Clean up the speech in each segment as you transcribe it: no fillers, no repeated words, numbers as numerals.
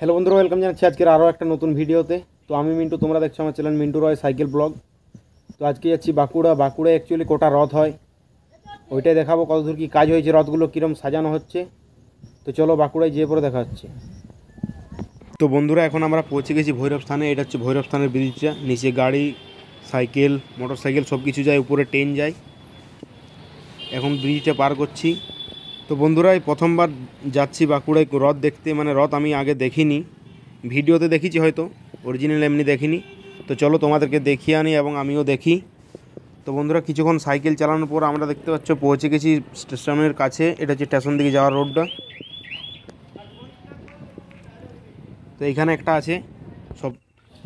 Hello বন্ধুরা, welcome জানাচ্ছি আজকের আরও একটা নতুন ভিডিওতে। তো আমি মিন্টু, তোমরা দেখছো আমার চ্যানেল মিন্টু রয় সাইকেল ব্লগ। তো আজকে যাচ্ছি বাঁকুড়ায় অ্যাকচুয়ালি কোটা রথ হয় ওইটাই দেখাবো, কতদূর কী কাজ হয়েছে, রথগুলো কীরকম সাজানো হচ্ছে। তো চলো বাঁকুড়ায় যেয়ে পরে দেখা হচ্ছে। তো বন্ধুরা, এখন আমরা পৌঁছে গেছি ভৈরব স্থানে। এটা হচ্ছে ভৈরব স্থানের ব্রিজটা, নিচে গাড়ি, সাইকেল, মোটর সাইকেল সব কিছু যায়, উপরে ট্রেন যায়। এখন ব্রিজটা পার করছি। তো বন্ধুরা, এই প্রথমবার যাচ্ছি বাঁকুড়ায় রথ দেখতে। মানে রথ আমি আগে দেখিনি, ভিডিওতে দেখেছি হয়তো, অরিজিনাল এমনি দেখিনি। তো চলো তোমাদেরকে দেখিয়ে আনি এবং আমিও দেখি। তো বন্ধুরা, কিছুক্ষণ সাইকেল চালানোর পর আমরা দেখতে পাচ্ছ পৌঁছে গেছি স্টেশনের কাছে। এটা হচ্ছে স্টেশন দিকে যাওয়ার রোডটা। তো এইখানে একটা আছে সব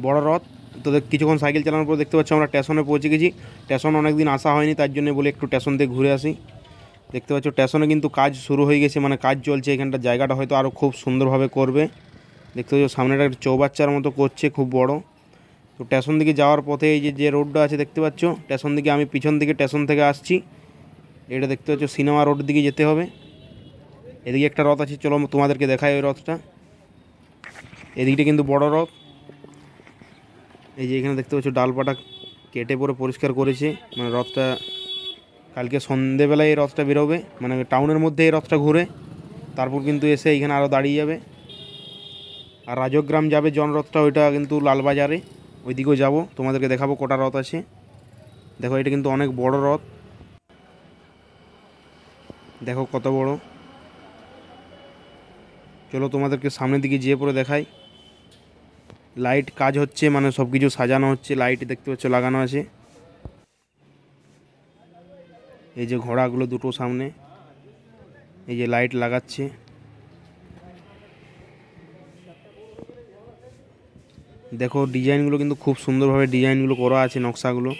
বড় রথ। তো কিছুক্ষণ সাইকেল চালানোর পর দেখতে পাচ্ছ আমরা স্টেশনে পৌঁছে গেছি। স্টেশন অনেক দিন আসা হয়নি, তার জন্য বলে একটু স্টেশন থেকে ঘুরে আসি। দেখতে পাচ্ছ স্টেশনে কিন্তু কাজ শুরু হয়ে গেছে, মানে কাজ চলছে। এখানটা জায়গাটা হয়তো আরও খুব সুন্দরভাবে করবে। দেখতে পাচ্ছ সামনেটা একটা চৌবাচ্চার মতো করছে, খুব বড়। তো স্টেশন দিকে যাওয়ার পথে এই যে রোডটা আছে দেখতে পাচ্ছ, স্টেশন দিকে আমি পিছন দিকে স্টেশন থেকে আসছি। এটা দেখতে পাচ্ছ সিনেমা রোড দিকে যেতে হবে। এদিকে একটা রথ আছে, চলো তোমাদেরকে দেখাই ওই রথটা। এদিকটা কিন্তু বড় রথ। এই যে এখানে দেখতে পাচ্ছ ডালপাটা কেটে পরে পরিষ্কার করেছে। মানে রথটা কালকে সন্ধেবেলায় এই রথটা বেরোবে, মানে টাউনের মধ্যে এই রথটা ঘুরে তারপর কিন্তু এসে এইখানে আরও দাঁড়িয়ে যাবে। আর রাজগ্রাম যাবে জন রথটা, ওইটা কিন্তু লালবাজারে, ওইদিকেও যাব, তোমাদেরকে দেখাবো কটা রথ আছে। দেখো এটা কিন্তু অনেক বড় রথ, দেখো কত বড়। চলো তোমাদেরকে সামনের দিকে যেয়ে পরে দেখাই। লাইট কাজ হচ্ছে, মানে সব কিছু সাজানো হচ্ছে, লাইট দেখতে পাচ্ছ লাগানো আছে। এই যে ঘোড়াগুলো দুটো সামনে, এই যে লাইট লাগাচ্ছে। দেখো ডিজাইনগুলো কিন্তু খুব সুন্দরভাবে ডিজাইনগুলো করা আছে, নকশাগুলো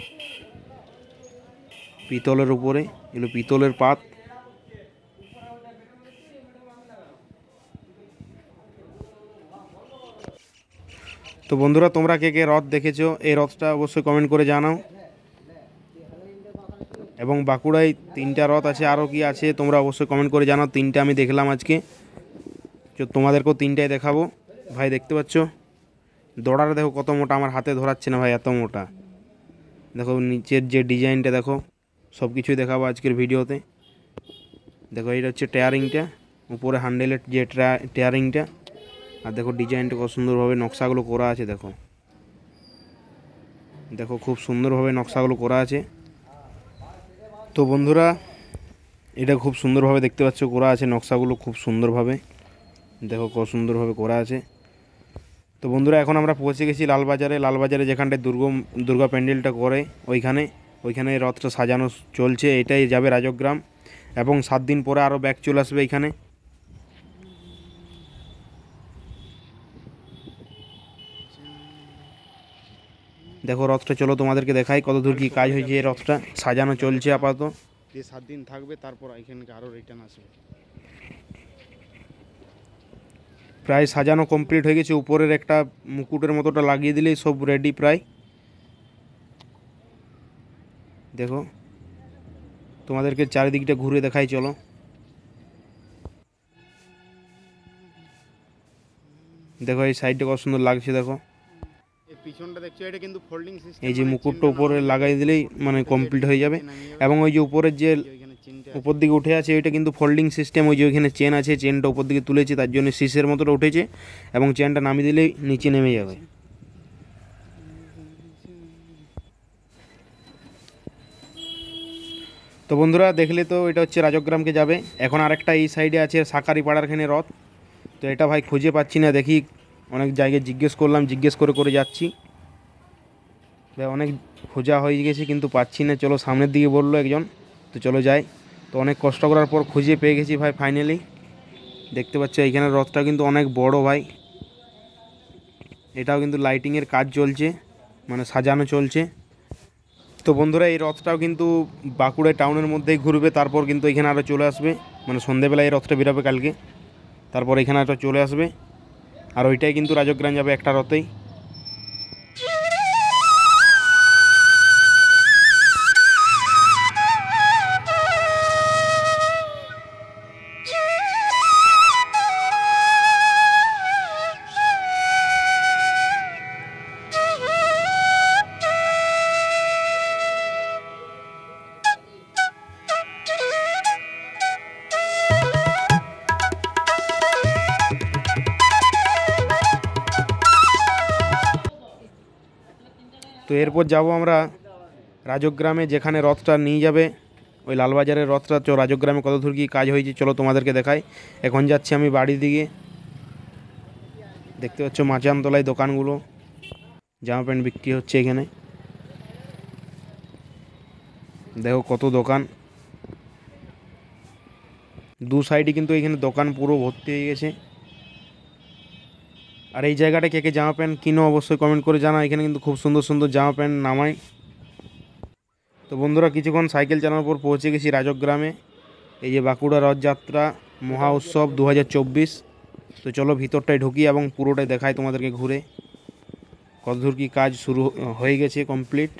পিতলের উপরে, এগুলো পিতলের পাত। তো বন্ধুরা, তোমরা কে কে রথ দেখেছো এই রথটা অবশ্যই কমেন্ট করে জানাও। এবং বাঁকুড়ায় 3টা রথ আছে, আরও কি আছে তোমরা অবশ্যই কমেন্ট করে জানাও। 3টে আমি দেখলাম আজকে, তোমাদেরকেও 3টাই দেখাবো। ভাই দেখতে পাচ্ছ দড়াটা দেখো কত মোটা, আমার হাতে ধরাচ্ছে না ভাই, এত মোটা। দেখো নিচের যে ডিজাইনটা দেখো, সব কিছুই দেখাবো আজকের ভিডিওতে। দেখো এটা হচ্ছে টায়ারিংটা, উপরে হ্যান্ডেলের যে টায়ারিংটা। আর দেখো ডিজাইনটা কত সুন্দরভাবে নকশাগুলো করা আছে। দেখো দেখো খুব সুন্দরভাবে নকশাগুলো করা আছে। তো বন্ধুরা, এটা খুব সুন্দরভাবে দেখতে পাচ্ছ করা আছে, নকশাগুলো খুব সুন্দরভাবে, দেখো কত সুন্দরভাবে করা আছে। তো বন্ধুরা, এখন আমরা পৌঁছে গেছি লালবাজারে যেখানটায় দুর্গা প্যান্ডেলটা করে, ওইখানে রথটা সাজানো চলছে। এটাই যাবে রাজগ্রাম, এবং 7 দিন পরে আরও ব্যাক চলে আসবে এখানে। দেখো রথটা, চলো তোমাদেরকে দেখাই কত দূর কী কাজ হয়েছে। এই রথটা সাজানো চলছে আপাতত, 7 দিন থাকবে, তারপর এখানকে আরও রিটার্ন আসবে। প্রায় সাজানো কমপ্লিট হয়ে গেছে, উপরের একটা মুকুটের মতোটা লাগিয়ে দিলেই সব রেডি প্রায়। দেখো তোমাদেরকে চারিদিকটা ঘুরে দেখাই, চলো। দেখো এই সাইডটা কত সুন্দর লাগছে। দেখো এই পিছনটা দেখছো, এটা কিন্তু ফোল্ডিং সিস্টেম, এই যে মুকুটটা উপরে লাগাই দিলেই মানে কমপ্লিট হয়ে যাবে। এবং ওই যে উপরের যে উপর দিকে উঠে আছে, ওইটা কিন্তু ফোল্ডিং সিস্টেম। ওই যে ওইখানে চেন আছে, চেনটা উপর দিকে তুলেছে, তার জন্য শীষের মতোটা উঠেছে, এবং চেনটা নামিয়ে দিলেই নিচে নেমে যাবে। তো বন্ধুরা দেখলে তো, এটা হচ্ছে রাজগ্রামকে যাবে। এখন আরেকটা এই সাইডে আছে সাকারিপাড়ারখানে রথ। তো এটা ভাই খুঁজে পাচ্ছি না, দেখি অনেক জায়গায় জিজ্ঞেস করলাম, জিজ্ঞেস করে করে যাচ্ছি ভাই, অনেক খোঁজা হয়ে গেছে কিন্তু পাচ্ছি না। চলো সামনের দিকে বললো একজন, তো চলো যাই। তো অনেক কষ্ট করার পর খুঁজে পেয়ে গেছি ভাই ফাইনালি। দেখতে পাচ্ছ এইখানে রথটা কিন্তু অনেক বড় ভাই। এটাও কিন্তু লাইটিংয়ের কাজ চলছে, মানে সাজানো চলছে। তো বন্ধুরা, এই রথটাও কিন্তু বাঁকুড়া টাউনের মধ্যেই ঘুরবে, তারপর কিন্তু এখানে আরও চলে আসবে। মানে সন্ধেবেলায় এই রথটা বেরোবে কালকে, তারপর এখানে আরও চলে আসবে। আর ওইটাই কিন্তু রাজগ্রাম যাবে একটা রথেই। এরপর যাব আমরা রাজগ্রামে, যেখানে রথটা নিয়ে যাবে ওই লালবাজারের রথটা। রাজগ্রামে কত দূর কী কাজ হয়েছে চলো তোমাদেরকে দেখাই। এখন যাচ্ছি আমি বাড়ির দিকে। দেখতে পাচ্ছ মাচানতলায় দোকানগুলো, জামা প্যান্ট বিক্রি হচ্ছে এখানে। দেখো কত দোকান, দু সাইডে কিন্তু এখানে দোকান পুরো ভর্তি হয়ে গেছে। আর এই জায়গাটা কে কে জামা প্যান্ট কিনো অবশ্যই কমেন্ট করে জানা। এখানে কিন্তু খুব সুন্দর সুন্দর জামা প্যান্ট নামায়। তো বন্ধুরা কিছুক্ষণ সাইকেল চালানোর পর পৌঁছে গেছি রাজগ্রামে। এই যে বাঁকুড়া রথযাত্রা মহা উৎসব 2024। তো চলো ভিতরটায় ঢুকি এবং পুরোটাই দেখাই তোমাদেরকে ঘুরে কত দূর কী কাজ শুরু হয়ে গেছে কমপ্লিট।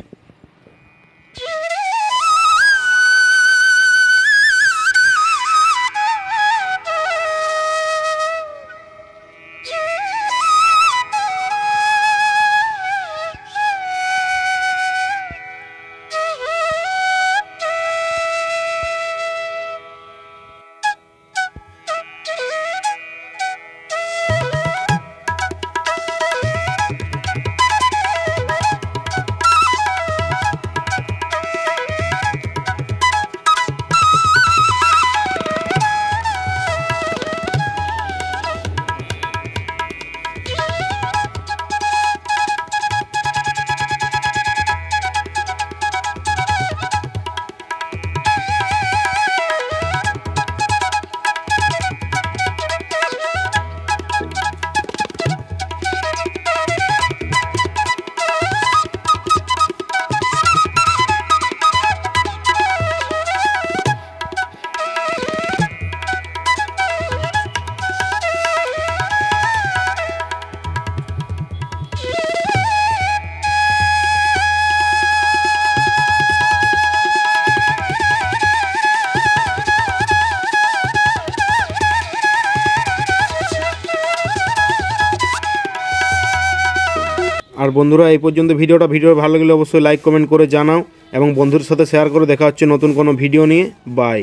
আর বন্ধুরা এই পর্যন্ত ভিডিও ভালো লাগলে অবশ্যই লাইক কমেন্ট করে জানাও এবং বন্ধুদের সাথে শেয়ার করে। দেখা হচ্ছে নতুন কোনো ভিডিও নিয়ে। বাই।